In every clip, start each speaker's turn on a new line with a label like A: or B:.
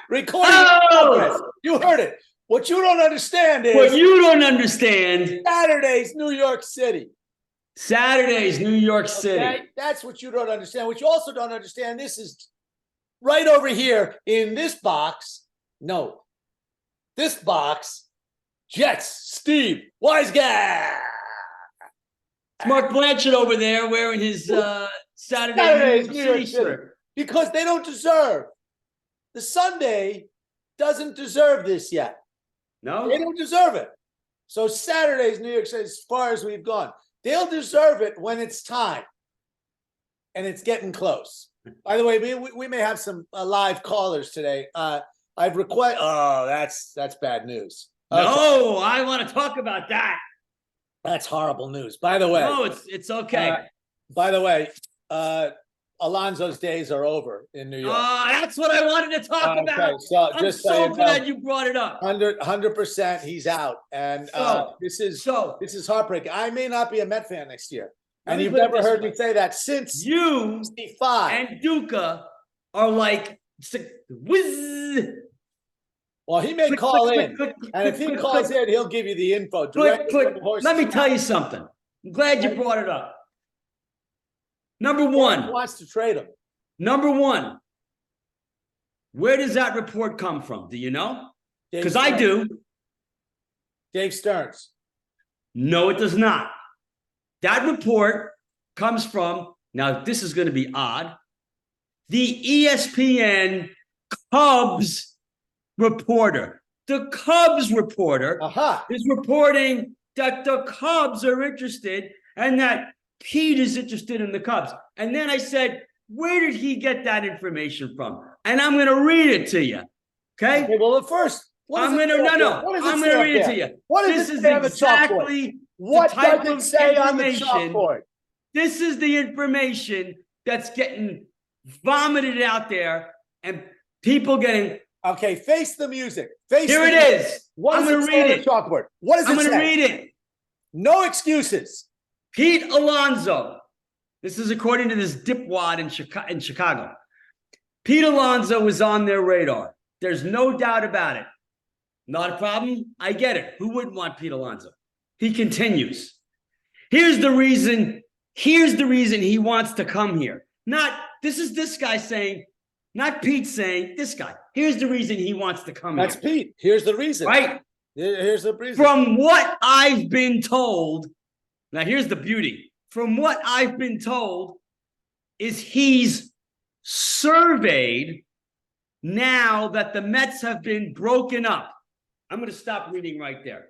A: Recording in progress. You heard it. What you don't understand is
B: What you don't understand.
A: Saturday's New York City.
B: Saturday's New York City.
A: Okay? That's what you don't understand. What you also don't understand, this is right over here in this box. No, this box, Jets, Steve, wise guy.
B: It's Mark Blanchard over there wearing his Saturday's New York City shirt.
A: Because they don't deserve. The Sunday doesn't deserve this yet.
B: No?
A: They don't deserve it. So Saturday's New York City, as far as we've gone, they'll deserve it when it's time. And it's getting close. By the way, we may have some live callers today. I've requested. Oh, that's bad news. Okay.
B: No, I want to talk about that.
A: That's horrible news. By the way,
B: no, it's okay.
A: By the way, Alonso's days are over in New York.
B: That's what I wanted to talk about.
A: So
B: I'm so glad you brought it up.
A: 100%, he's out, and this is heartbreaking. I may not be a Met fan next year, and you've never heard me say that since
B: you
A: 65.
B: And Duca are like whiz.
A: Well, he may call in, and if he calls in, he'll give you the info.
B: Let me tell you something. I'm glad you brought it up. Number one.
A: He wants to trade him.
B: Number one. Where does that report come from? Do you know? Because I do.
A: Dave Stearns.
B: No, it does not. That report comes from, now this is going to be odd, the ESPN Cubs reporter. The Cubs reporter is reporting that the Cubs are interested and that Pete is interested in the Cubs. And then I said, where did he get that information from? And I'm going to read it to you. Okay?
A: Well, at first,
B: I'm going to read it to you.
A: This is exactly what does it say on the chalkboard?
B: This is the information that's getting vomited out there and people getting.
A: Okay, face the music.
B: Here it is.
A: I'm going to read it. Chalkboard. What does it say?
B: I'm going to read it.
A: No excuses.
B: Pete Alonso. This is according to this dipwad in Chicago. Pete Alonso is on their radar. There's no doubt about it. Not a problem. I get it. Who wouldn't want Pete Alonso? He continues. Here's the reason he wants to come here. This is this guy saying, not Pete saying, this guy. Here's the reason he wants to come here.
A: That's Pete. Here's the reason.
B: Right?
A: Here's the reason.
B: From what I've been told, now here's the beauty. From what I've been told is he's surveyed now that the Mets have been broken up. I'm going to stop reading right there.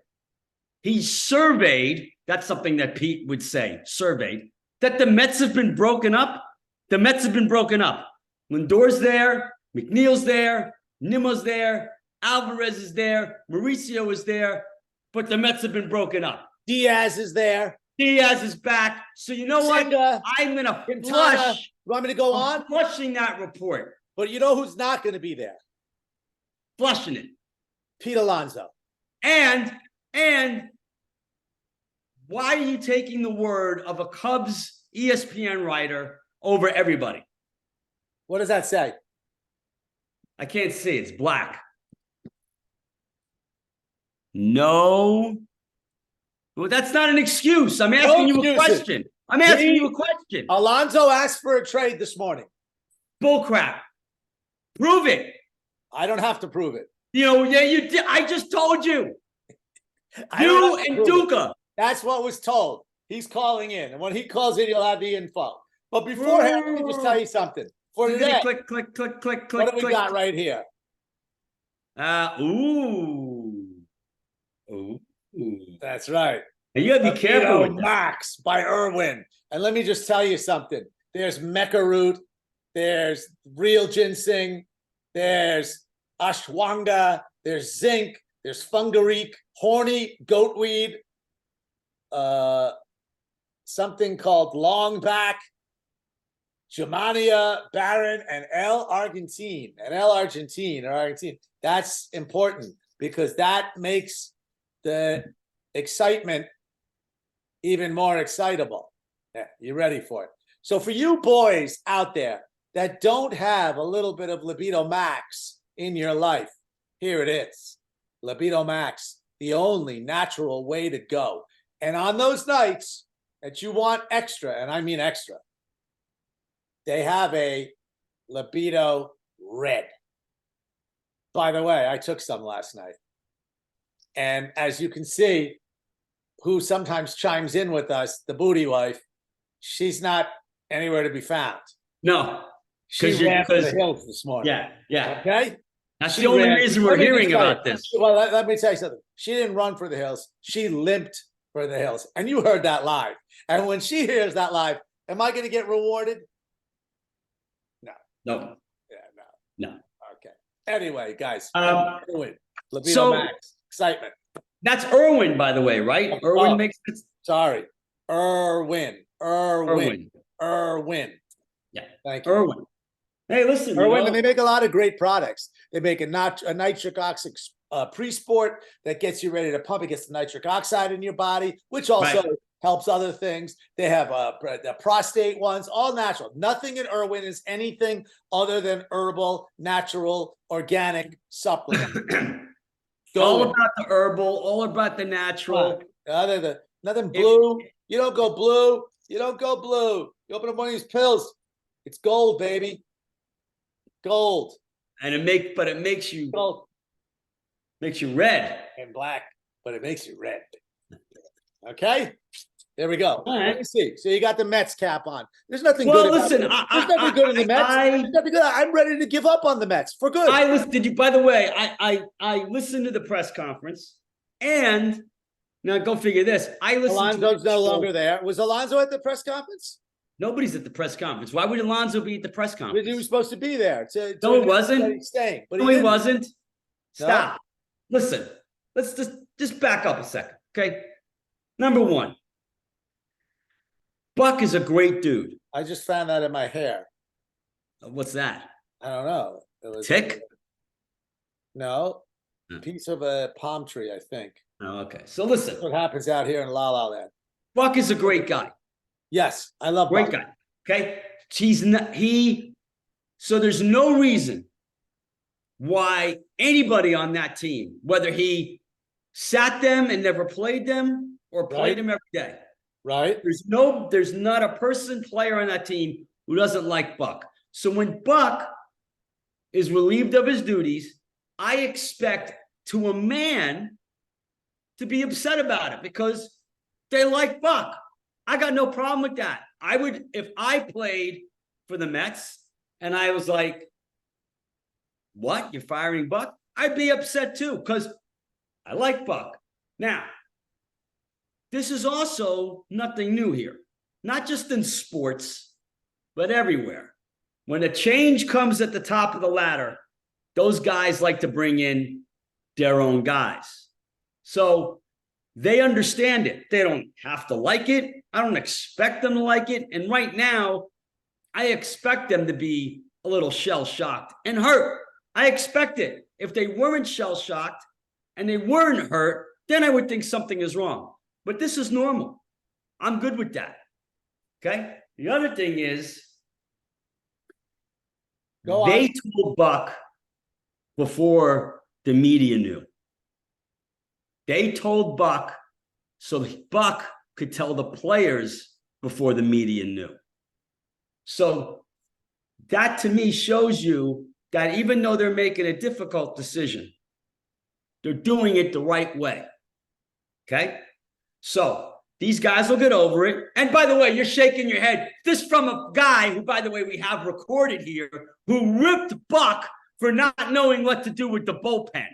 B: He's surveyed, that's something that Pete would say, surveyed, that the Mets have been broken up. The Mets have been broken up. Lindor's there, McNeil's there, Nimmo's there, Alvarez is there, Mauricio is there, but the Mets have been broken up.
A: Diaz is there.
B: Diaz is back. So you know what? I'm going to flush.
A: You want me to go on?
B: Flushing that report.
A: But you know who's not going to be there?
B: Flushing it.
A: Pete Alonso.
B: And why are you taking the word of a Cubs ESPN writer over everybody?
A: What does that say?
B: I can't see. It's black. No. Well, that's not an excuse. I'm asking you a question. I'm asking you a question.
A: Alonso asked for a trade this morning.
B: Bullcrap. Prove it.
A: I don't have to prove it.
B: Yeah, you did. I just told you. You and Duca.
A: That's what was told. He's calling in. And when he calls in, you'll have the info. But beforehand, let me just tell you something. For today,
B: click.
A: What do we got right here?
B: Ooh.
A: That's right.
B: You gotta be careful with
A: Max by Irwin. And let me just tell you something. There's Mecha Root. There's real ginseng. There's ashwagandha. There's zinc. There's fungaric, horny goatweed. Something called longback, Germania, Baron, and L Argentine. That's important because that makes the excitement even more excitable. Yeah, you ready for it? So for you boys out there that don't have a little bit of libido max in your life, here it is. Libido Max, the only natural way to go. And on those nights that you want extra, and I mean extra, they have a Libido Red. By the way, I took some last night. And as you can see, who sometimes chimes in with us, the booty wife, she's not anywhere to be found.
B: No,
A: She ran for the hills this morning.
B: yeah.
A: Okay?
B: That's
A: She
B: the only
A: ran.
B: reason we're
A: Let me
B: hearing
A: just tell
B: about
A: you.
B: this.
A: Well, let me tell you something. She didn't run for the hills. She limped for the hills. And you heard that live. And when she hears that live, am I going to get rewarded? No.
B: No,
A: Yeah,
B: no.
A: Okay. Anyway, guys. Libido
B: So-
A: Max. Excitement.
B: That's Irwin, by the way, right? Irwin makes sense.
A: Sorry. Irwin.
B: Irwin.
A: Yeah. Thank you.
B: Irwin. Hey, listen.
A: Irwin, and they make a lot of great products. They make a nitric oxide pre-sport that gets you ready to pump. It gets the nitric oxide in your body, which also helps other things. They have the prostate ones, all natural. Nothing in Irwin is anything other than herbal, natural, organic supplement.
B: All about the herbal, all about the natural.
A: Nothing blue. You don't go blue. You don't go blue. You open up one of these pills, it's gold, baby. Gold.
B: And it makes you
A: gold.
B: Makes you red.
A: And black, but it makes you red. Okay? There we go.
B: All right.
A: Let me see. So you got the Mets cap on. There's nothing
B: Well,
A: good.
B: listen,
A: There's nothing good in the Mets. There's nothing good. I'm ready to give up on the Mets for good.
B: I listened. Did you? By the way, I listened to the press conference, and now go figure this. I listened.
A: Alonso's no longer there. Was Alonso at the press conference?
B: Nobody's at the press conference. Why would Alonso be at the press conference?
A: He was supposed to be there.
B: No, it wasn't.
A: Staying, but
B: no, he wasn't. Stop.
A: No?
B: Listen. Let's just back up a second, okay? Number one, Buck is a great dude.
A: I just found that in my hair.
B: What's that?
A: I don't know. It was
B: tick?
A: No. Piece of a palm tree, I think.
B: Oh, okay. So listen.
A: That's what happens out here in La La Land.
B: Buck is a great guy.
A: Yes, I love
B: great
A: Buck.
B: guy. Okay. So there's no reason why anybody on that team, whether he sat them and never played them or played them every day.
A: Right.
B: There's not a player on that team who doesn't like Buck. So when Buck is relieved of his duties, I expect to a man to be upset about it because they like Buck. I got no problem with that. I would, if I played for the Mets and I was like, what? You're firing Buck? I'd be upset too because I like Buck. Now, this is also nothing new here, not just in sports, but everywhere. When a change comes at the top of the ladder, those guys like to bring in their own guys. So they understand it. They don't have to like it. I don't expect them to like it. And right now, I expect them to be a little shell-shocked and hurt. I expect it. If they weren't shell-shocked and they weren't hurt, then I would think something is wrong. But this is normal. I'm good with that. Okay? The other thing is, they told Buck before the media knew. They told Buck so Buck could tell the players before the media knew. So that to me shows you that even though they're making a difficult decision, they're doing it the right way. Okay? So these guys will get over it. And by the way, you're shaking your head. This from a guy who, by the way, we have recorded here, who ripped Buck for not knowing what to do with the bullpen.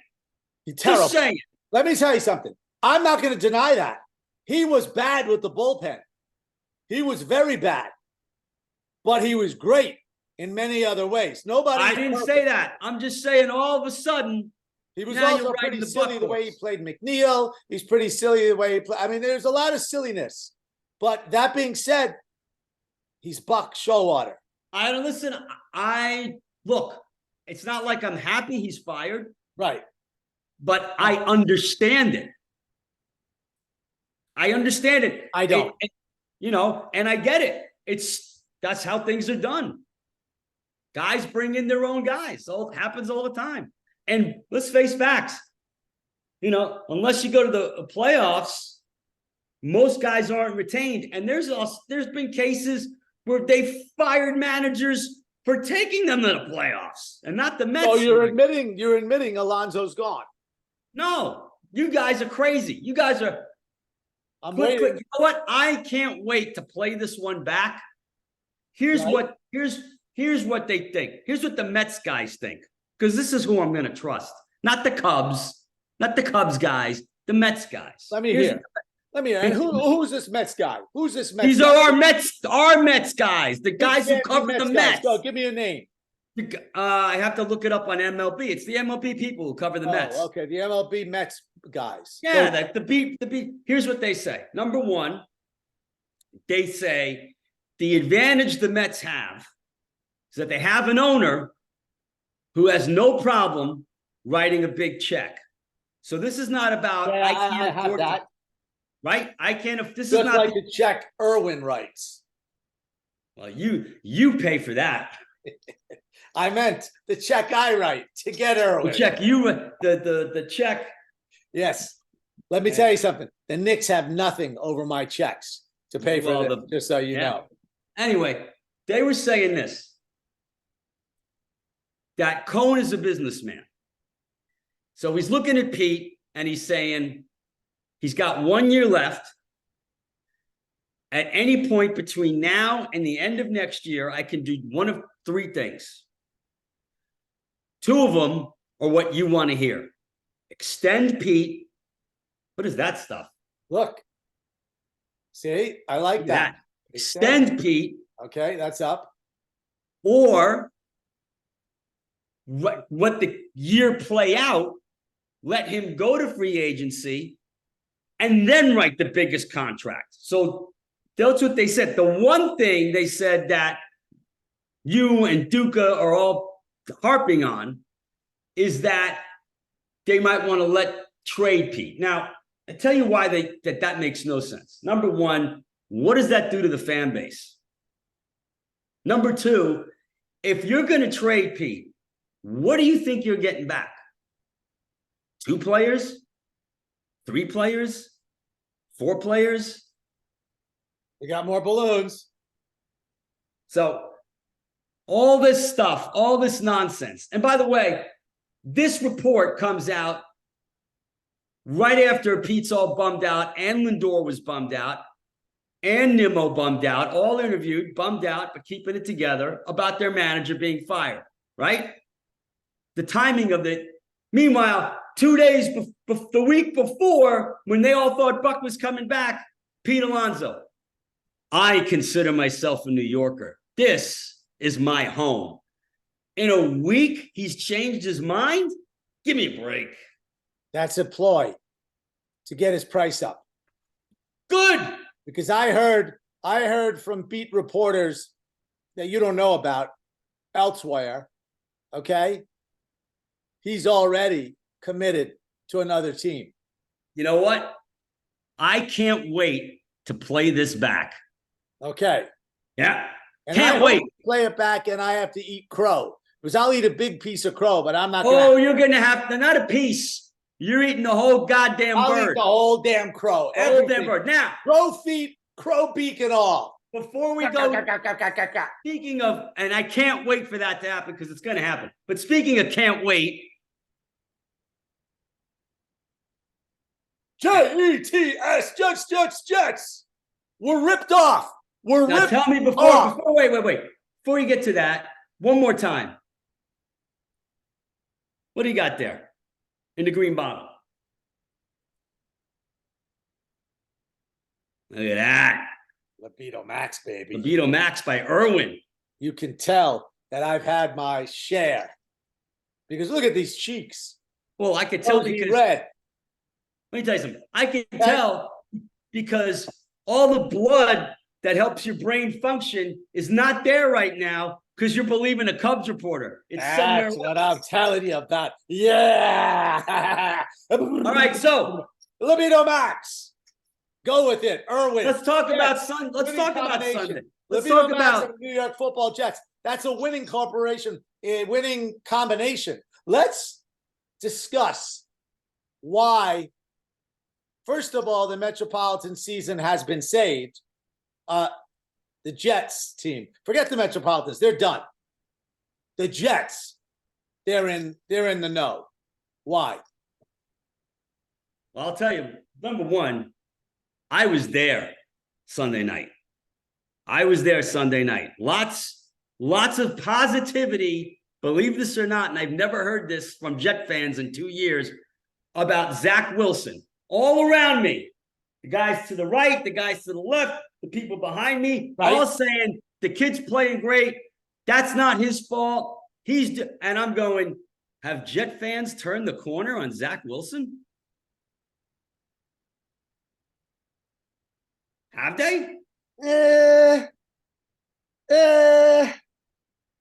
A: You're terrible.
B: Just saying.
A: Let me tell you something. I'm not going to deny that. He was bad with the bullpen. He was very bad. But he was great in many other ways.
B: I didn't say that. I'm just saying all of a sudden,
A: he was also pretty silly the way he played McNeil. He's pretty silly the way he played. I mean, there's a lot of silliness. But that being said, he's Buck Showalter.
B: I don't listen. Look, it's not like I'm happy he's fired.
A: Right.
B: But I understand it. I understand it.
A: I don't.
B: And I get it. That's how things are done. Guys bring in their own guys. So it happens all the time. And let's face facts. Unless you go to the playoffs, most guys aren't retained. And there's been cases where they fired managers for taking them to the playoffs, and not the Mets.
A: So you're admitting Alonso's gone.
B: No, you guys are crazy. You guys are.
A: I'm
B: Quick.
A: waiting.
B: You know what? I can't wait to play this one back. Here's
A: Right.
B: what they think. Here's what the Mets guys think. Because this is who I'm going to trust. Not the Cubs. Not the Cubs guys. The Mets guys.
A: Let me hear. And who's this Mets guy? Who's this Mets
B: These
A: guy?
B: are our Mets guys. The guys who cover the Mets.
A: Go, give me a name.
B: I have to look it up on MLB. It's the MLB people who cover the Mets.
A: Okay, the MLB Mets guys.
B: Yeah, the beat. Here's what they say. Number one, they say the advantage the Mets have is that they have an owner who has no problem writing a big check. So this is not about I can't afford that. Right? I can't. If this
A: Just
B: is not
A: like the check Irwin writes.
B: Well, you pay for that.
A: I meant the check I write to get Irwin.
B: The check the check.
A: Yes. Let me tell you something. The Knicks have nothing over my checks to pay for them, just so you know.
B: Anyway, they were saying this, that Cohen is a businessman. So he's looking at Pete and he's saying he's got 1 year left. At any point between now and the end of next year, I can do one of three things. Two of them are what you want to hear. Extend Pete. What is that stuff?
A: Look. See, I like that.
B: Extend Pete.
A: Okay, that's up.
B: Or what the year play out, let him go to free agency and then write the biggest contract. So that's what they said. The one thing they said that you and Duca are all harping on is that they might want to let trade Pete. Now, I tell you why that makes no sense. Number one, what does that do to the fan base? Number two, if you're going to trade Pete, what do you think you're getting back? 2 players? 3 players? 4 players?
A: We got more balloons.
B: So all this stuff, all this nonsense. And by the way, this report comes out right after Pete's all bummed out and Lindor was bummed out and Nimmo bummed out, all interviewed, bummed out, but keeping it together about their manager being fired, right? The timing of it. Meanwhile, 2 days, the week before, when they all thought Buck was coming back, Pete Alonso. I consider myself a New Yorker. This is my home. In a week, he's changed his mind? Give me a break.
A: That's a ploy to get his price up.
B: Good.
A: Because I heard from beat reporters that you don't know about elsewhere, okay? He's already committed to another team.
B: You know what? I can't wait to play this back.
A: Okay.
B: Yeah.
A: And
B: Can't wait.
A: Play it back and I have to eat crow. Because I'll eat a big piece of crow, but I'm not
B: you're going to have to, not a piece. You're eating the whole goddamn
A: I'll
B: bird.
A: Eat the whole damn crow.
B: The whole damn bird. Now.
A: Crow feet, crow beak and all.
B: Before we go, speaking of, and I can't wait for that to happen because it's going to happen. But speaking of can't wait.
A: Jets, Jets. We're ripped off.
B: Now tell me before, wait. Before you get to that, one more time. What do you got there in the green bottle? Look at that.
A: Libido Max, baby.
B: Libido Max by Irwin.
A: You can tell that I've had my share. Because look at these cheeks.
B: Well, I can tell because
A: red.
B: Let me tell you something. I can tell because all the blood that helps your brain function is not there right now because you're believing a Cubs reporter. It's
A: That's
B: somewhere.
A: What I'm telling you about. Yeah.
B: All right, so
A: Libido Max. Go with it, Irwin.
B: Let's talk about Sunday. Let's talk about Sunday. Let's
A: Libido
B: talk
A: Max
B: about
A: and New York Football Jets. That's a winning corporation, a winning combination. Let's discuss why, first of all, the Metropolitan season has been saved. The Jets team, forget the Metropolitans, they're done. The Jets, they're in the know. Why?
B: Well, I'll tell you, number one, I was there Sunday night. Lots of positivity, believe this or not, and I've never heard this from Jet fans in 2 years, about Zach Wilson. All around me, the guys to the right, the guys to the left, the people behind me,
A: right,
B: all saying the kid's playing great. That's not his fault. And I'm going, have Jet fans turned the corner on Zach Wilson? Have they?
A: A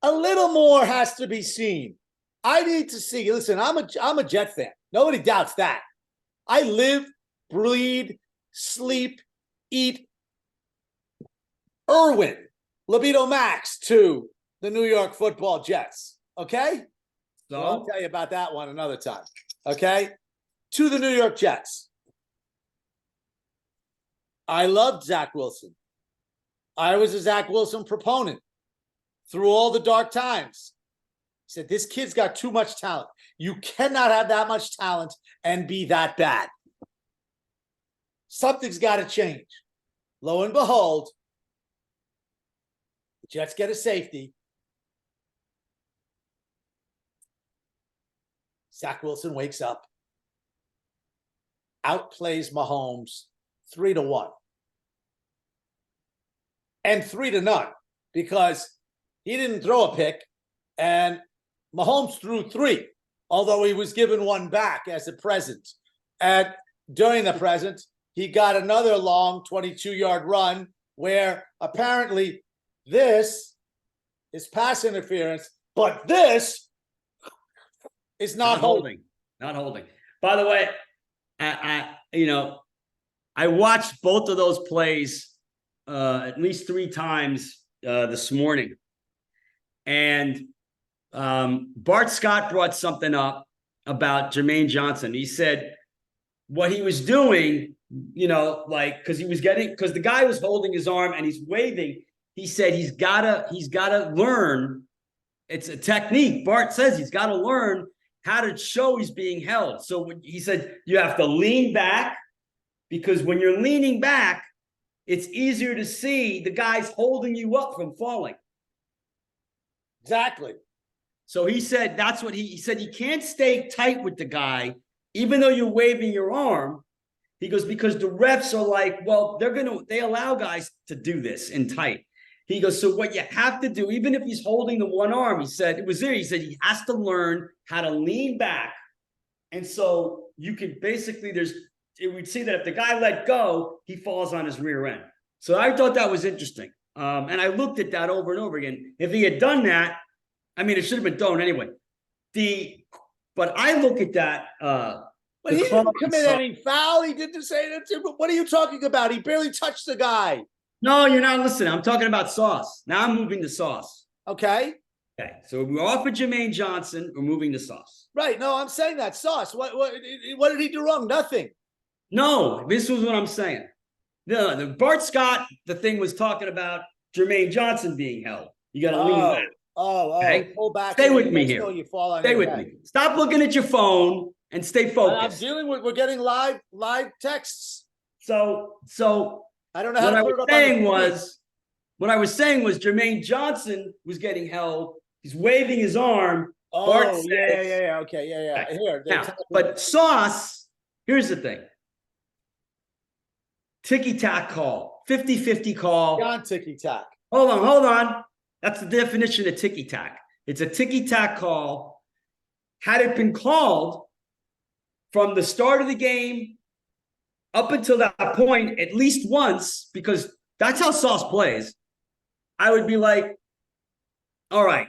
A: little more has to be seen. I need to see. Listen, I'm a Jet fan. Nobody doubts that. I live, breathe, sleep, eat Irwin, libido max to the New York Football Jets. Okay? So I'll tell you about that one another time. Okay? To the New York Jets. I loved Zach Wilson. I was a Zach Wilson proponent through all the dark times. He said, this kid's got too much talent. You cannot have that much talent and be that bad. Something's got to change. Lo and behold, the Jets get a safety. Zach Wilson wakes up, outplays Mahomes 3-1. And 3-0, because he didn't throw a pick and Mahomes threw 3, although he was given 1 back as a present. And during the present, he got another long 22-yard run where apparently this is pass interference, but this is not holding.
B: Not holding. By the way, I watched both of those plays at least 3 times this morning. And Bart Scott brought something up about Jermaine Johnson. He said what he was doing, because the guy was holding his arm and he's waving. He said he's gotta learn. It's a technique. Bart says he's got to learn how to show he's being held. So he said you have to lean back, because when you're leaning back, it's easier to see the guys holding you up from falling.
A: Exactly.
B: So he said that's what he said. You can't stay tight with the guy, even though you're waving your arm. He goes, because the refs are like, well, they allow guys to do this in tight. He goes, so what you have to do, even if he's holding the one arm, he said he has to learn how to lean back. And so you can basically, we'd see that if the guy let go, he falls on his rear end. So I thought that was interesting. And I looked at that over and over again. If he had done that, it should have been thrown anyway. But I look at that.
A: But he didn't commit any foul. He didn't say that. But what are you talking about? He barely touched the guy.
B: No, you're not listening. I'm talking about Sauce. Now I'm moving to Sauce.
A: Okay.
B: Okay. So we're off of Jermaine Johnson. We're moving to Sauce.
A: Right. No, I'm saying that. Sauce. What did he do wrong? Nothing.
B: No, this was what I'm saying. The Bart Scott, the thing was talking about Jermaine Johnson being held. You got to lean back.
A: Okay? Pull back.
B: Stay with me here.
A: You fall on
B: stay with me. Stop looking at your phone and stay focused.
A: I'm dealing with. We're getting live texts.
B: So
A: I don't know how
B: what I was saying was Jermaine Johnson was getting held. He's waving his arm.
A: Oh, yeah. Okay, yeah. Here,
B: now, but Sauce, here's the thing. Ticky-tack call. 50-50 call.
A: John ticky-tack.
B: Hold on. That's the definition of ticky-tack. It's a ticky-tack call. Had it been called from the start of the game up until that point, at least once, because that's how Sauce plays, I would be like, all right.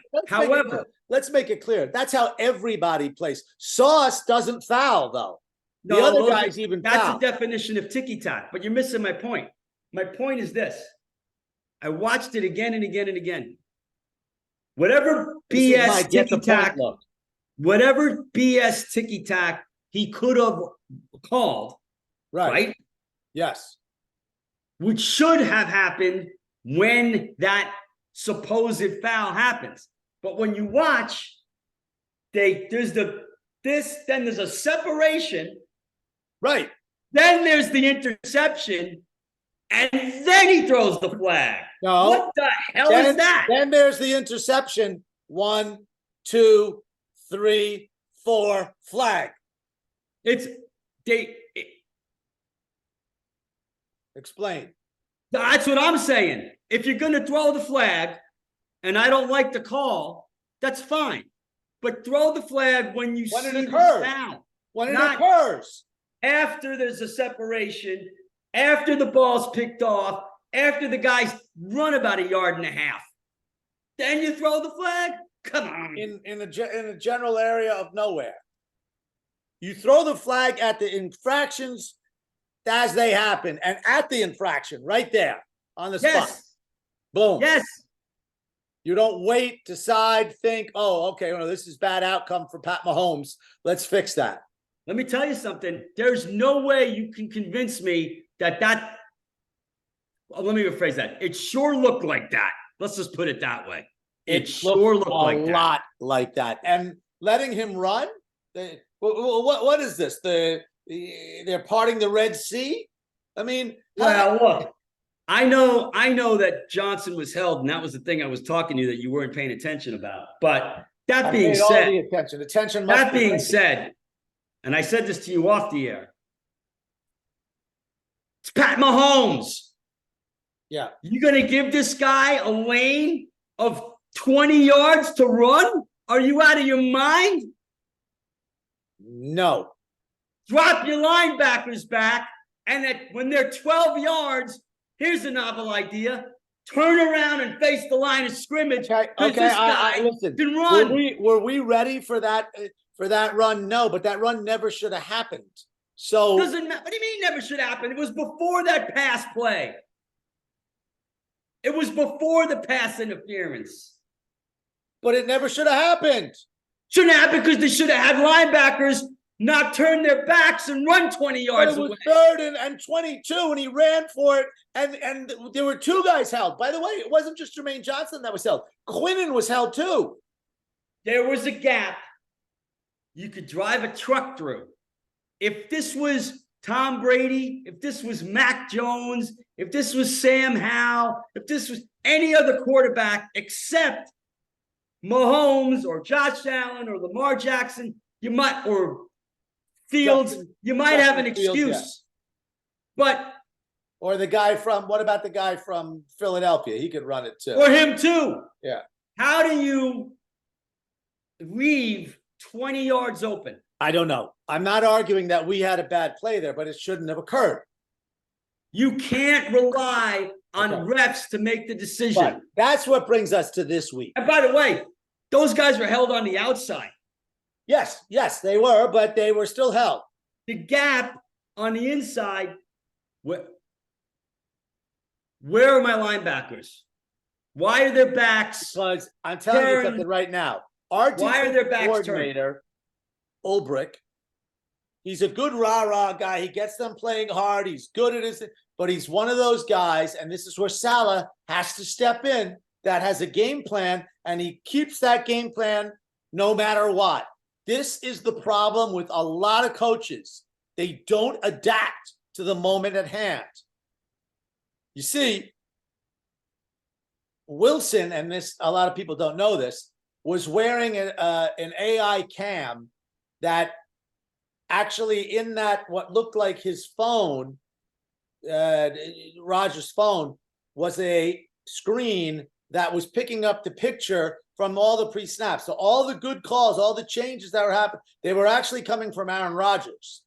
A: Let's make it clear. That's how everybody plays. Sauce doesn't foul, though. The
B: No,
A: other guys even
B: That's
A: foul.
B: the definition of ticky-tack, but you're missing my point. My point is this. I watched it again and again and again. whatever
A: This is my
B: BS
A: get the
B: ticky tack,
A: point look.
B: whatever BS ticky tack he could have called, right?
A: Yes.
B: Which should have happened when that supposed foul happens. But when you watch, then there's a separation,
A: Right.
B: then there's the interception, and then he throws the flag.
A: No.
B: What the hell is that?
A: Then there's the interception. 1, 2, 3, 4, flag. Explain.
B: That's what I'm saying. If you're going to throw the flag, and I don't like the call, that's fine. But throw the flag when you see the foul.
A: When it occurs.
B: After there's a separation, after the ball's picked off, after the guy's run about 1.5 yards. Then you throw the flag? Come on.
A: In a general area of nowhere. You throw the flag at the infractions as they happen, and at the infraction, right there on the spot. Boom.
B: Yes.
A: You don't wait, decide, think, oh, okay, well, this is bad outcome for Pat Mahomes. Let's fix that.
B: Let me tell you something. There's no way you can convince me that well, let me rephrase that. It sure looked like that. Let's just put it that way. It sure looked like that.
A: A lot like that. And letting him run? What is this? They're parting the Red Sea? I mean,
B: well, look, I know that Johnson was held, and that was the thing I was talking to you that you weren't paying attention about. But that being said,
A: all the attention.
B: That being said, and I said this to you off the air, it's Pat Mahomes.
A: Yeah.
B: You're going to give this guy a lane of 20 yards to run? Are you out of your mind?
A: No.
B: Drop your linebackers back, and when they're 12 yards, here's a novel idea. Turn around and face the line of scrimmage.
A: Okay,
B: this guy
A: listen,
B: can run.
A: Were we ready for that run? No, but that run never should have happened. So
B: doesn't matter. What do you mean never should happen? It was before that pass play. It was before the pass interference.
A: But it never should have happened.
B: Shouldn't happen because they should have had linebackers not turn their backs and run 20 yards away.
A: It was 3rd and 22, and he ran for it, and there were 2 guys held. By the way, it wasn't just Jermaine Johnson that was held. Quinnen was held too.
B: There was a gap you could drive a truck through. If this was Tom Brady, if this was Mac Jones, if this was Sam Howell, if this was any other quarterback except Mahomes or Josh Allen or Lamar Jackson, or Fields, you might have an excuse. But
A: or what about the guy from Philadelphia? He could run it too.
B: Or him too.
A: Yeah.
B: How do you leave 20 yards open?
A: I don't know. I'm not arguing that we had a bad play there, but it shouldn't have occurred.
B: You can't rely on refs to make the decision.
A: But that's what brings us to this week.
B: And by the way, those guys were held on the outside.
A: Yes, they were, but they were still held.
B: The gap on the inside, where are my linebackers? Why are their backs?
A: Because I'm telling you something right now. Our defensive coordinator, Ulbrich, he's a good rah-rah guy. He gets them playing hard. He's good at his, but he's one of those guys, and this is where Salah has to step in, that has a game plan, and he keeps that game plan no matter what. This is the problem with a lot of coaches. They don't adapt to the moment at hand. You see, Wilson, and this, a lot of people don't know this, was wearing an AI cam that actually in that, what looked like his phone, Roger's phone, was a screen that was picking up the picture from all the pre-snaps. So all the good calls, all the changes that were happening, they were actually coming from Aaron Rodgers.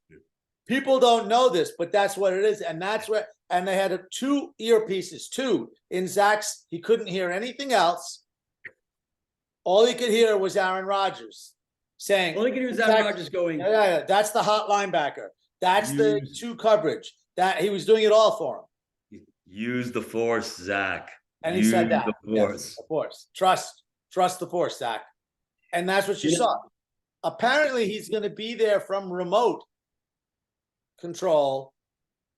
A: People don't know this, but that's what it is. And that's where, and they had 2 earpieces, 2 in Zach's. He couldn't hear anything else. All he could hear was Aaron Rodgers saying.
B: All he could hear was Aaron Rodgers going.
A: Yeah, that's the hot linebacker. That's the 2 coverage. That he was doing it all for him.
B: Use the force, Zach.
A: And he said that.
B: The force.
A: Yes, of course. Trust Trust the force, Zach. And that's what you
B: Yeah.
A: saw. Apparently, he's going to be there from remote control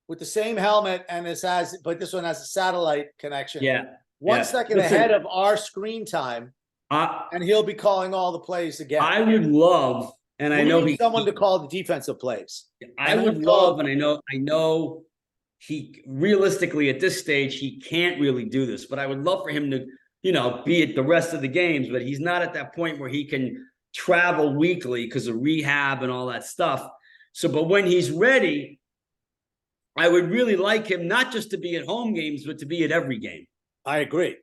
A: with the same helmet, and but this one has a satellite connection.
B: Yeah.
A: 1
B: yeah.
A: second
B: Listen,
A: ahead of our screen time, and he'll be calling all the plays again.
B: I would love, and I
A: We
B: know
A: need someone to call the defensive plays.
B: I would love, and I know he realistically at this stage he can't really do this, but I would love for him to, be at the rest of the games, but he's not at that point where he can travel weekly because of rehab and all that stuff. So, but when he's ready, I would really like him not just to be at home games, but to be at every game.
A: I agree.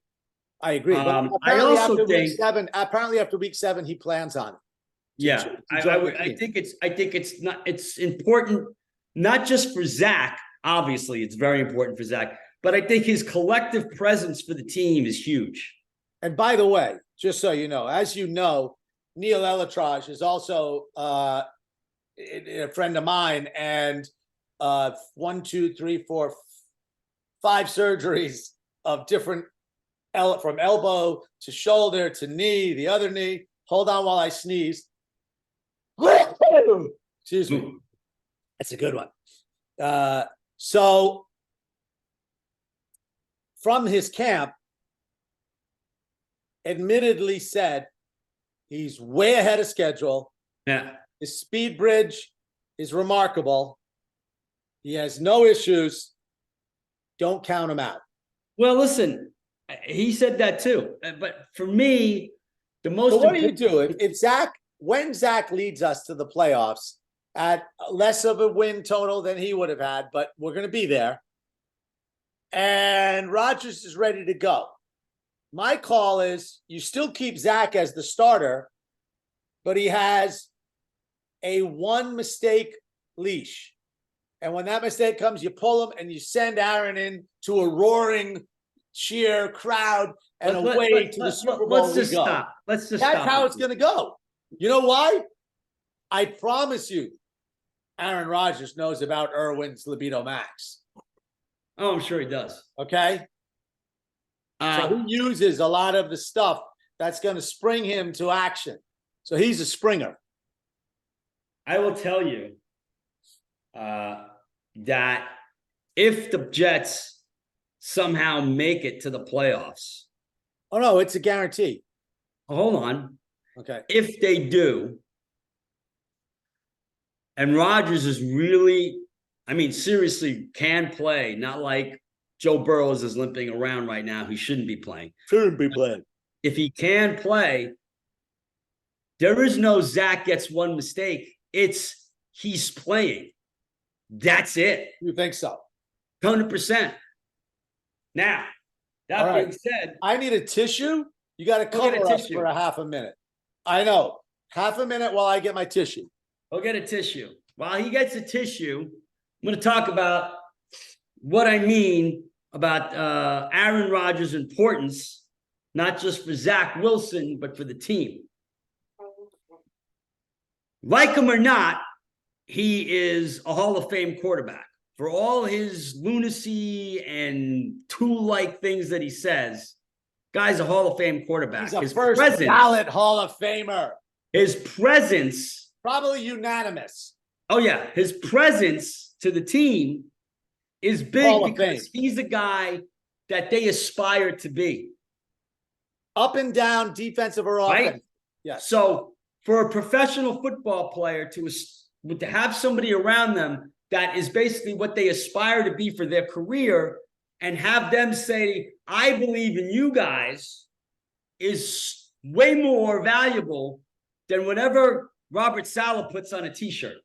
A: But
B: I also think
A: apparently after week 7, he plans on it.
B: Yeah, I think it's important, not just for Zach. Obviously, it's very important for Zach, but I think his collective presence for the team is huge.
A: And by the way, just so you know, as you know, Neil Elatraj is also a friend of mine, and 1, 2, 3, 4, 5 surgeries of different from elbow to shoulder to knee, the other knee. Hold on while I sneeze. Excuse me. That's a good one. So from his camp, admittedly said he's way ahead of schedule.
B: Yeah.
A: His speed bridge is remarkable. He has no issues. Don't count him out.
B: Well, listen, he said that too. But for me, the most.
A: So what do you do if when Zach leads us to the playoffs at less of a win total than he would have had, but we're going to be there, and Rodgers is ready to go? My call is you still keep Zach as the starter, but he has a 1 mistake leash. And when that mistake comes, you pull him and you send Aaron in to a roaring cheer crowd and away to the Super Bowl.
B: Let's just stop. Let's just
A: That's
B: stop.
A: how it's going to go. You know why? I promise you, Aaron Rodgers knows about Irwin's libido max.
B: Oh, I'm sure he does.
A: Okay? So he uses a lot of the stuff that's going to spring him to action. So he's a springer.
B: I will tell you that if the Jets somehow make it to the playoffs.
A: Oh, no, it's a guarantee.
B: Hold on.
A: Okay.
B: If they do, and Rodgers is really, seriously can play, not like Joe Burrows is limping around right now. He shouldn't be playing.
A: Shouldn't be playing.
B: If he can play, there is no Zach gets 1 mistake. It's he's playing. That's it.
A: You think so?
B: 100%. Now, that being said,
A: I need a tissue. You got to cover us for a half a minute. I know. Half a minute while I get my tissue.
B: Go get a tissue. While he gets a tissue, I'm going to talk about what I mean about Aaron Rodgers' importance, not just for Zach Wilson, but for the team. Like him or not, he is a Hall of Fame quarterback. For all his lunacy and tool-like things that he says, guy's a Hall of Fame quarterback.
A: He's a first ballot Hall of Famer.
B: His presence.
A: Probably unanimous.
B: Oh, yeah. His presence to the team is big because he's a guy that they aspire to be.
A: Up and down, defensive or offensive.
B: Right?
A: Yes.
B: So for a professional football player to have somebody around them that is basically what they aspire to be for their career and have them say, I believe in you guys, is way more valuable than whatever Robert Saleh puts on a t-shirt.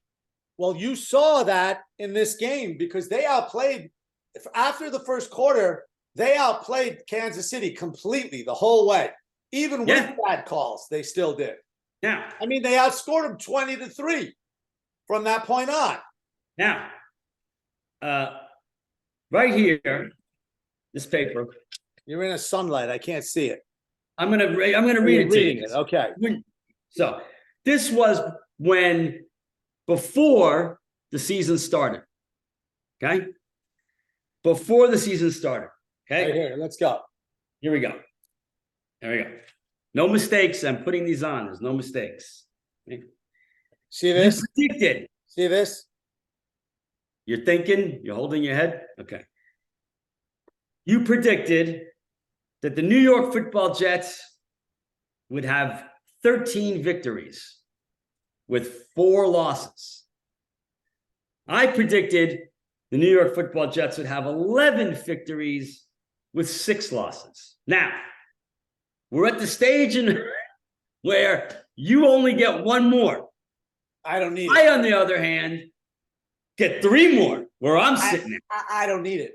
A: Well, you saw that in this game because they outplayed, after the first quarter, they outplayed Kansas City completely the whole way. Even with bad calls, they still did.
B: Now,
A: they outscored them 20-3 from that point on.
B: Now, right here, this paper.
A: You're in a sunlight. I can't see it.
B: I'm gonna read it to you.
A: Okay.
B: So this was before the season started. Okay. Before the season started. Okay.
A: Right here. Let's go.
B: Here we go. There we go. No mistakes. I'm putting these on. There's no mistakes.
A: See
B: You
A: this?
B: predicted.
A: See this?
B: You're thinking, you're holding your head. Okay. You predicted that the New York Football Jets would have 13 victories with 4 losses. I predicted the New York Football Jets would have 11 victories with 6 losses. Now, we're at the stage in where you only get 1 more.
A: I don't need
B: I,
A: it.
B: on the other hand, get 3 more where I'm sitting at.
A: I don't need it.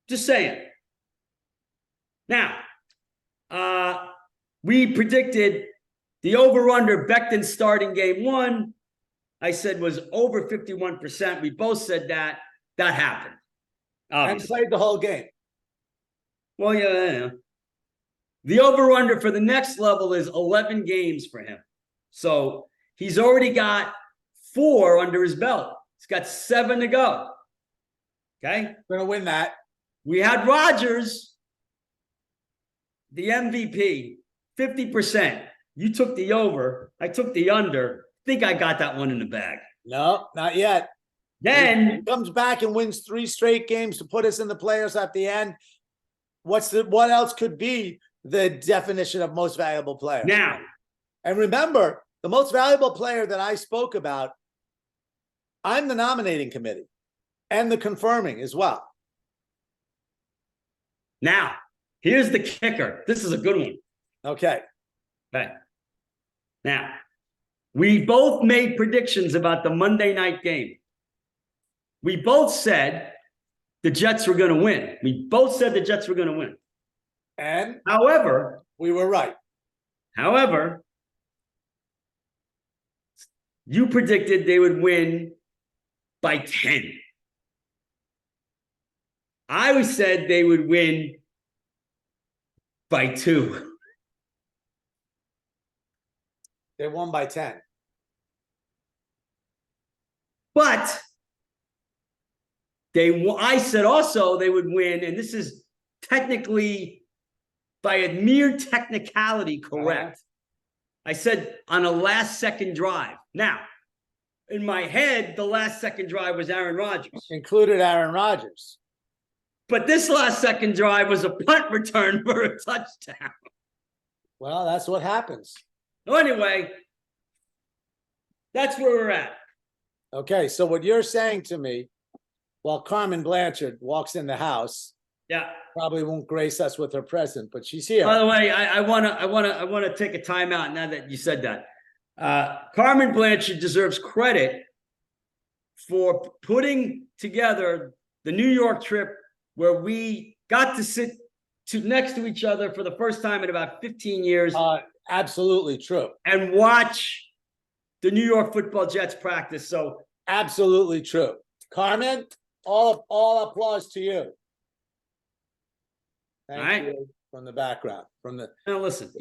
B: Just saying. Now, we predicted the over-under Becton starting game 1, I said was over 51%. We both said that. That happened.
A: And played the whole game.
B: Well, yeah. The over-under for the next level is 11 games for him. So he's already got 4 under his belt. He's got 7 to go. Okay?
A: Gonna win that.
B: We had Rodgers, the MVP, 50%. You took the over. I took the under. I think I got that one in the bag.
A: No, not yet.
B: Then
A: he comes back and wins 3 straight games to put us in the playoffs at the end. What else could be the definition of most valuable player?
B: now,
A: And remember, the most valuable player that I spoke about, I'm the nominating committee and the confirming as well.
B: now, here's the kicker. This is a good one.
A: Okay.
B: Okay. Now, we both made predictions about the Monday night game. We both said the Jets were going to win. We both said the Jets were going to win.
A: And
B: However,
A: we were right.
B: You predicted they would win by 10. I said they would win by 2.
A: They won by 10.
B: But I said also they would win, and this is technically by a mere technicality correct. I said on a last-second drive. Now, in my head, the last-second drive was Aaron Rodgers.
A: Included Aaron Rodgers.
B: But this last-second drive was a punt return for a touchdown.
A: Well, that's what happens.
B: So anyway, that's where we're at.
A: Okay, so what you're saying to me, while Carmen Blanchard walks in the house,
B: Yeah.
A: probably won't grace us with her presence, but she's here.
B: By the way, I wanna take a timeout now that you said that. Carmen Blanchard deserves credit for putting together the New York trip where we got to sit next to each other for the first time in about 15 years
A: Absolutely true.
B: and watch the New York Football Jets practice. So
A: Absolutely true. Carmen, all applause to you. Thank
B: All right.
A: you from the background. From the
B: now listen,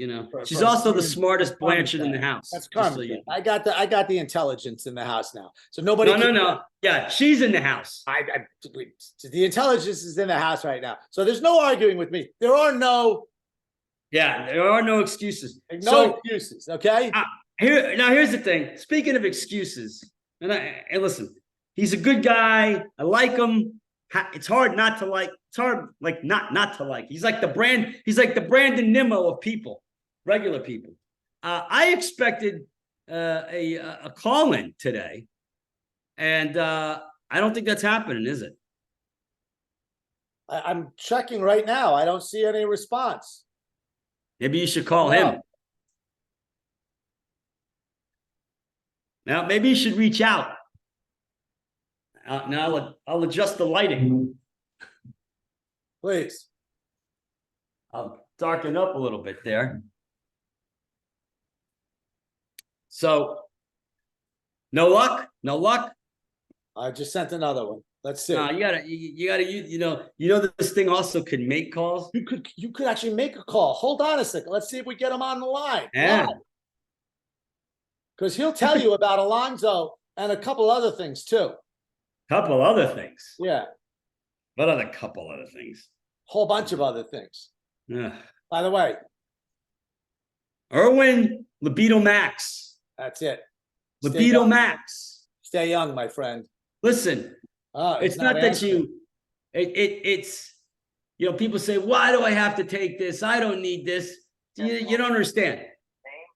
B: she's also the smartest Blanchard in the house.
A: That's
B: just so
A: Carmen.
B: you know.
A: I got the intelligence in the house now. So nobody.
B: No. Yeah, she's in the house.
A: The intelligence is in the house right now. So there's no arguing with me. There are no
B: excuses.
A: excuses. Okay.
B: Here's the thing. Speaking of excuses, and listen, he's a good guy. I like him. It's hard not to like. It's hard like not to like. He's like the Brandon Nimmo of people, regular people. I expected a call in today, and I don't think that's happening, is it?
A: I'm checking right now. I don't see any response.
B: Maybe you should call him. Now, maybe you should reach out. Now I'll adjust the lighting.
A: Please.
B: I'll darken up a little bit there. So, no luck.
A: I just sent another one. Let's see.
B: You gotta. This thing also can make calls.
A: You could actually make a call. Hold on a second. Let's see if we get him on the line.
B: Yeah.
A: Because he'll tell you about Alonzo and a couple other things too.
B: Couple other things.
A: Yeah.
B: What other couple other things?
A: Whole bunch of other things.
B: Ugh.
A: By the way,
B: Erwin Libido Max.
A: That's it. Stay
B: Libido
A: young.
B: Max.
A: Stay young, my friend.
B: Listen,
A: He's
B: it's not that
A: answering.
B: it's people say, why do I have to take this? I don't need this. You don't understand.
C: Name,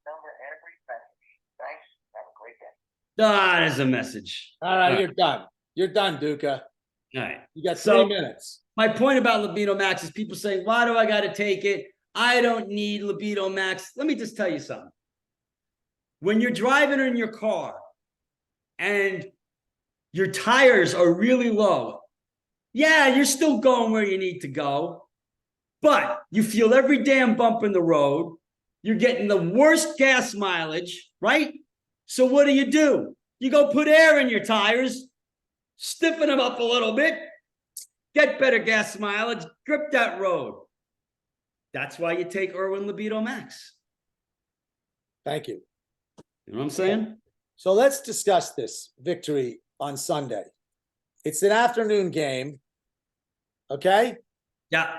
C: number, and a brief message. Thanks. Have a great day.
B: That is a message.
A: All right, you're done. You're done, Duca.
B: All right.
A: You got
B: So-
A: 3 minutes.
B: My point about Libido Max is people say, why do I got to take it? I don't need Libido Max. Let me just tell you something. When you're driving in your car and your tires are really low, yeah, you're still going where you need to go, but you feel every damn bump in the road. You're getting the worst gas mileage, right? So what do? You go put air in your tires, stiffen them up a little bit, get better gas mileage, grip that road. That's why you take Erwin Libido Max.
A: Thank you.
B: You know what I'm saying?
A: So let's discuss this victory on Sunday. It's an afternoon game. Okay?
B: Yeah.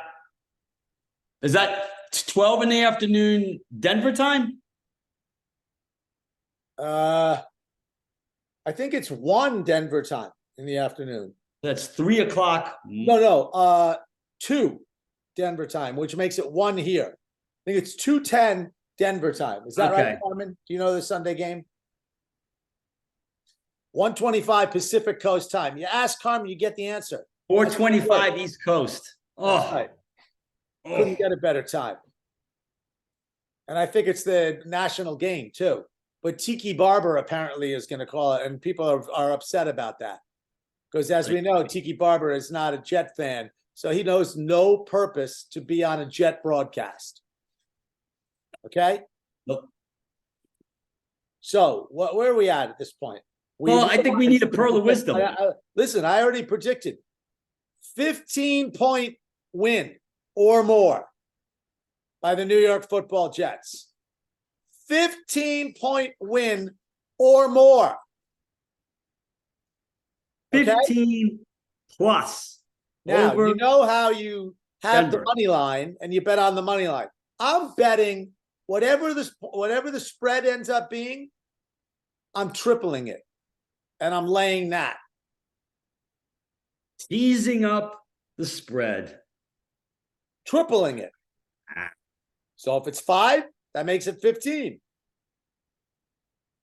B: Is that 12 in the afternoon Denver time?
A: I think it's 1 Denver time in the afternoon.
B: That's 3 o'clock.
A: No, 2 Denver time, which makes it 1 here. I think it's 2:10 Denver time. Is that right,
B: Okay.
A: Carmen? Do you know the Sunday game? 1:25 Pacific Coast time. You ask Carmen, you get the answer.
B: 4:25 East Coast. Oh,
A: That's right.
B: oh.
A: Couldn't get a better time. And I think it's the national game too. But Tiki Barber apparently is going to call it, and people are upset about that. Because as we know, Tiki Barber is not a Jet fan, so he knows no purpose to be on a Jet broadcast. Okay?
B: Nope.
A: So where are we at this point?
B: Well, I think we need a pearl of wisdom.
A: Listen, I already predicted 15-point win or more by the New York Football Jets. 15-point win or more. Okay?
B: 15 plus.
A: Now,
B: over
A: you know how you have
B: Denver.
A: the money line and you bet on the money line. I'm betting whatever the spread ends up being, I'm tripling it. And I'm laying that.
B: teasing up the spread.
A: Tripling it. So if it's 5, that makes it 15.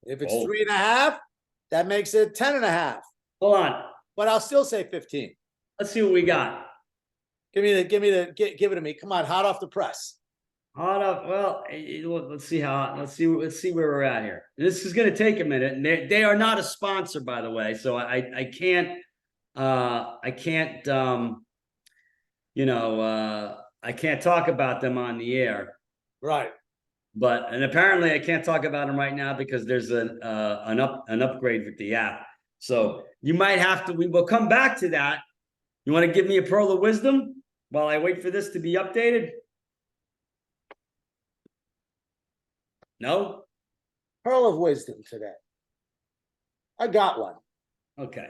A: If it's 3.5, that makes it 10.5.
B: Hold on.
A: But I'll still say 15.
B: Let's see what we got.
A: Give it to me. Come on, hot off the press.
B: Hot up. Well, let's see where we're at here. This is going to take a minute, and they are not a sponsor, by the way. So I can't I can't talk about them on the air.
A: Right.
B: And apparently I can't talk about them right now because there's an upgrade with the app. So you might have to. We will come back to that. You want to give me a pearl of wisdom while I wait for this to be updated? No?
A: Pearl of wisdom today. I got one.
B: Okay.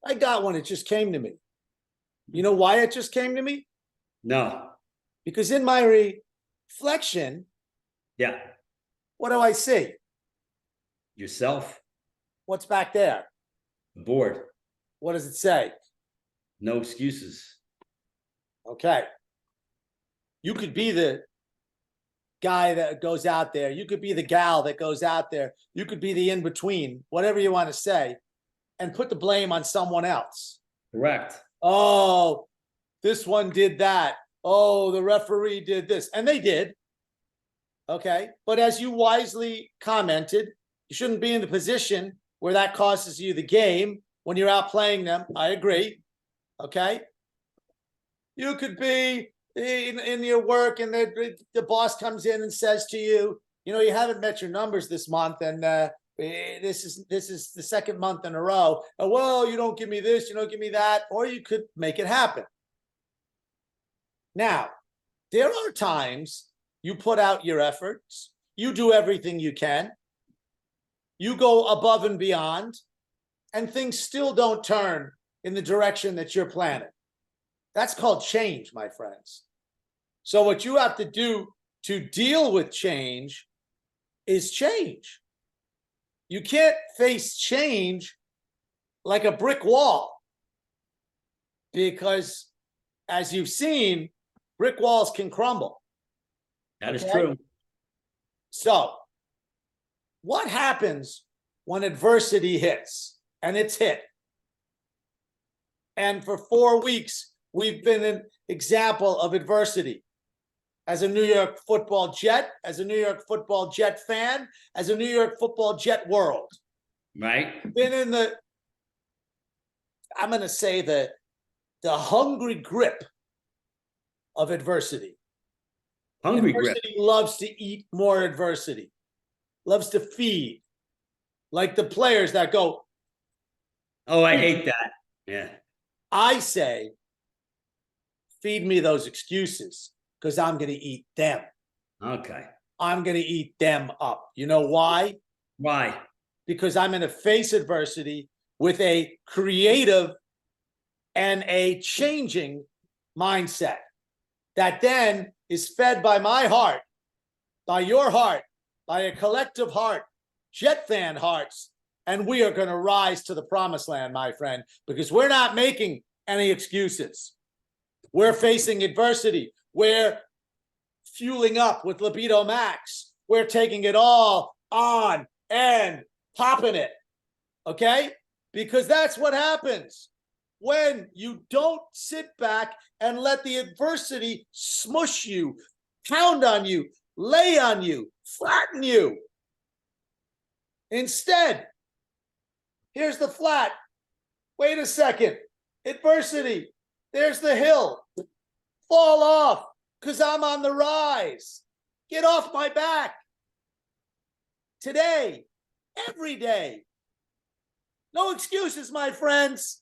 A: I got one. It just came to me. You know why it just came to me?
B: No.
A: Because in my reflection,
B: Yeah.
A: what do I see?
B: Yourself.
A: What's back there?
B: The board.
A: What does it say?
B: No excuses.
A: Okay. You could be the guy that goes out there. You could be the gal that goes out there. You could be the in-between, whatever you want to say, and put the blame on someone else.
B: Correct.
A: Oh, this one did that. Oh, the referee did this. And they did. Okay. But as you wisely commented, you shouldn't be in the position where that costs you the game when you're out playing them. I agree. Okay. You could be in your work and the boss comes in and says to you, you know, you haven't met your numbers this month. And this is the second month in a row. Well, you don't give me this, you don't give me that, or you could make it happen. Now, there are times you put out your efforts, you do everything you can, you go above and beyond, and things still don't turn in the direction that you're planning. That's called change, my friends. So what you have to do to deal with change is change. You can't face change like a brick wall because, as you've seen, brick walls can crumble.
B: That is
A: Okay?
B: true.
A: So, what happens when adversity hits? And it's hit. And for 4 weeks, we've been an example of adversity. As a New York Football Jet, as a New York Football Jet fan, as a New York Football Jet world.
B: Right?
A: Been in the, I'm going to say the hungry grip of adversity.
B: Hungry grip.
A: Adversity loves to eat more adversity, loves to feed. Like the players that go,
B: Oh, I hate that. Yeah.
A: I say, feed me those excuses because I'm going to eat them.
B: Okay.
A: I'm going to eat them up. You know why?
B: Why?
A: Because I'm going to face adversity with a creative and a changing mindset that then is fed by my heart, by your heart, by a collective heart, Jet fan hearts. And we are going to rise to the promised land, my friend, because we're not making any excuses. We're facing adversity. We're fueling up with libido max. We're taking it all on and popping it. Okay? Because that's what happens when you don't sit back and let the adversity smush you, pound on you, lay on you, flatten you. Instead, here's the flat. Wait a second. Adversity. There's the hill. Fall off because I'm on the rise. Get off my back. Today, every day. No excuses, my friends.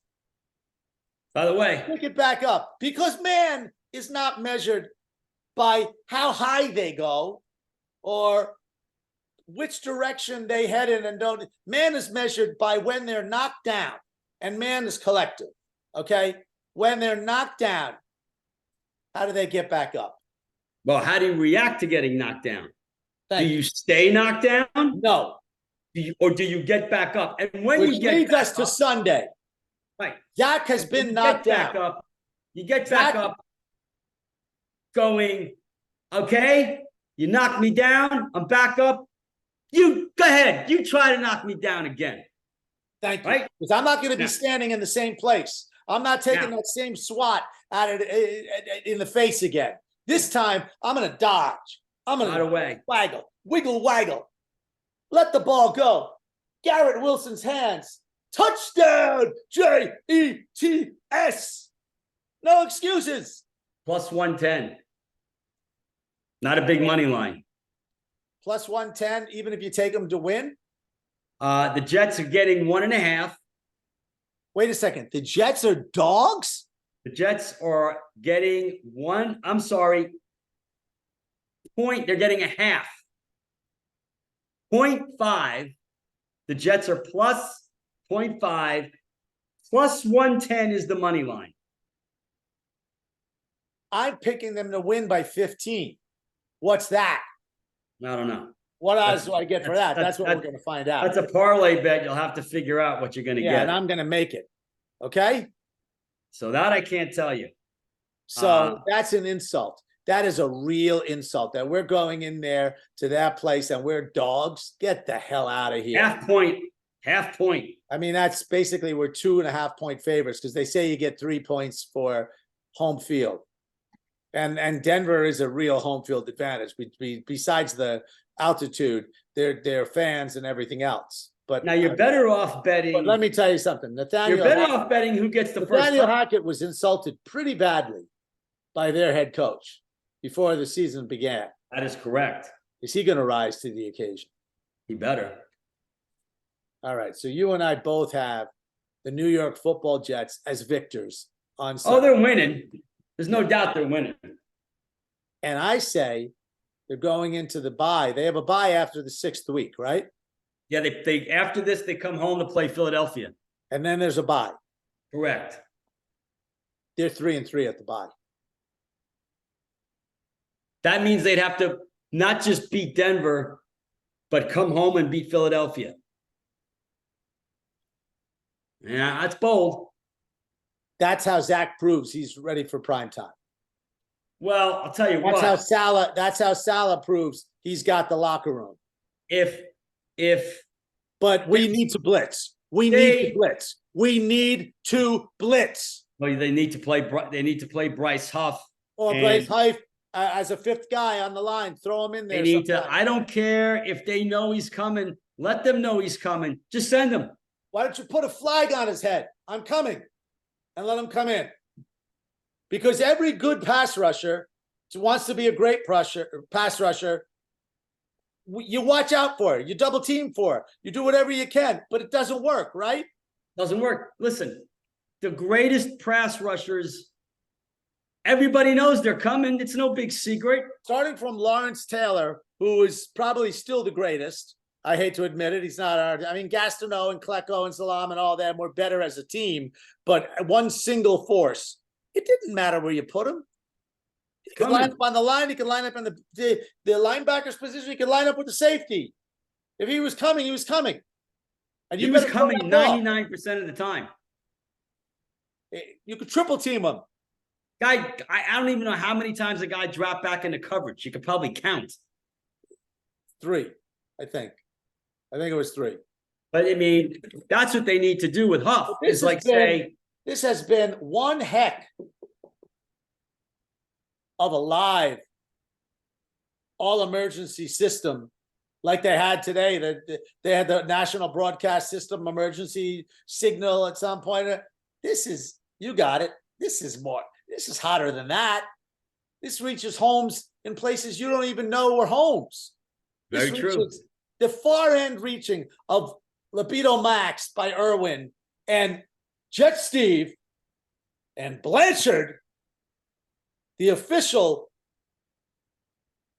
B: By the way,
A: Pick it back up because man is not measured by how high they go or which direction they head in and don't. Man is measured by when they're knocked down, and man is collective. Okay, when they're knocked down, how do they get back up?
B: well, how do you react to getting knocked down?
A: Thank
B: Do you stay knocked down?
A: No,
B: Or do you get back up? And when
A: which
B: you get
A: leads
B: back
A: us to
B: up,
A: Sunday.
B: right?
A: Dak has
B: When
A: been
B: you
A: knocked
B: get back
A: down.
B: up, you get back
A: Dak-
B: up, going, okay, you knocked me down, I'm back up. You go ahead, you try to knock me down again.
A: Thank you.
B: Right?
A: Because I'm not going to be
B: Now-
A: standing in the same place. I'm not taking
B: Now-
A: that same swat at it in the face again. This time, I'm going to dodge. I'm going
B: By the way,
A: waggle, wiggle, waggle. Let the ball go. Garrett Wilson's hands. Touchdown, Jets. No excuses.
B: plus 110. Not a big money line.
A: Plus 110, even if you take them to win.
B: The Jets are getting 1.5.
A: Wait a second. The Jets are dogs?
B: The Jets are getting they're getting a half. 0.5. The Jets are plus 0.5. Plus 110 is the money line.
A: I'm picking them to win by 15. What's that?
B: I don't know.
A: What odds do I get for that? That's what we're
B: that's-
A: going to find out.
B: That's a parlay bet. You'll have to figure out what you're going to
A: Yeah,
B: get.
A: and I'm going to make it. Okay?
B: So that I can't tell you.
A: So that's an insult. That is a real insult that we're going in there to that place and we're dogs. Get the hell out of here.
B: Half point.
A: I mean, that's basically we're 2.5 point favorites because they say you get 3 points for home field. And Denver is a real home field advantage. Besides the altitude, their fans and everything else. But
B: Now you're better off betting.
A: But let me tell you something.
B: You're
A: Nathaniel
B: better off betting who gets the first
A: Nathaniel
B: touchdown.
A: Hackett was insulted pretty badly by their head coach before the season began.
B: That is correct.
A: Is he going to rise to the occasion?
B: He better.
A: All right. So you and I both have the New York Football Jets as victors on
B: Oh,
A: Sunday.
B: they're winning. There's no doubt they're winning.
A: And I say they're going into the bye. They have a bye after the 6th week, right?
B: Yeah, they after this they come home to play Philadelphia.
A: And then there's a bye.
B: Correct.
A: They're 3-3 at the bye.
B: That means they'd have to not just beat Denver, but come home and beat Philadelphia. Yeah, that's bold.
A: That's how Zach proves he's ready for prime time.
B: Well, I'll tell you
A: That's how Salah proves he's got the locker room.
B: if
A: But we need to blitz. We need to blitz. We need to blitz.
B: well, they need to play Bryce Huff.
A: Or
B: And
A: Bryce Huff as a fifth guy on the line. Throw him in there.
B: They need to. I don't care if they know he's coming. Let them know he's coming. Just send him.
A: Why don't you put a flag on his head? I'm coming. And let him come in. Because every good pass rusher wants to be a great pass rusher. You watch out for it. You double team for it. You do whatever you can, but it doesn't work, right?
B: Doesn't work. Listen, the greatest pass rushers, everybody knows they're coming. It's no big secret.
A: Starting from Lawrence Taylor, who is probably still the greatest. I hate to admit it. He's not our. I mean, Gastineau and Klecko and Salam and all them were better as a team, but one single force. It didn't matter where you put him. He could line up on the line. He could line up in the linebacker's position. He could line up with the safety. If he was coming, he was coming. And
B: He was coming 99% of the time.
A: You could triple team him.
B: Guy, I don't even know how many times the guy dropped back into coverage. You could probably count.
A: 3, I think. I think it was 3.
B: But I mean, that's what they need to do with Huff. Is like say,
A: this has been one heck of a live all-emergency system like they had today. They had the national broadcast system emergency signal at some point. This is, you got it. This is hotter than that. This reaches homes in places you don't even know were homes.
B: Very true.
A: The far end reaching of Libido Max by Irwin and Jet Steve and Blanchard, the official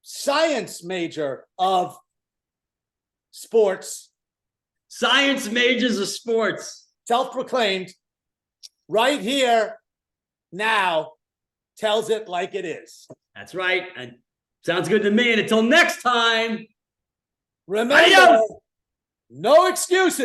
A: science major of sports.
B: Science majors of sports.
A: Self-proclaimed, right here, now, tells it like it is.
B: That's right. And sounds good to me. And until next time,
A: remember,
B: adios!
A: no excuses.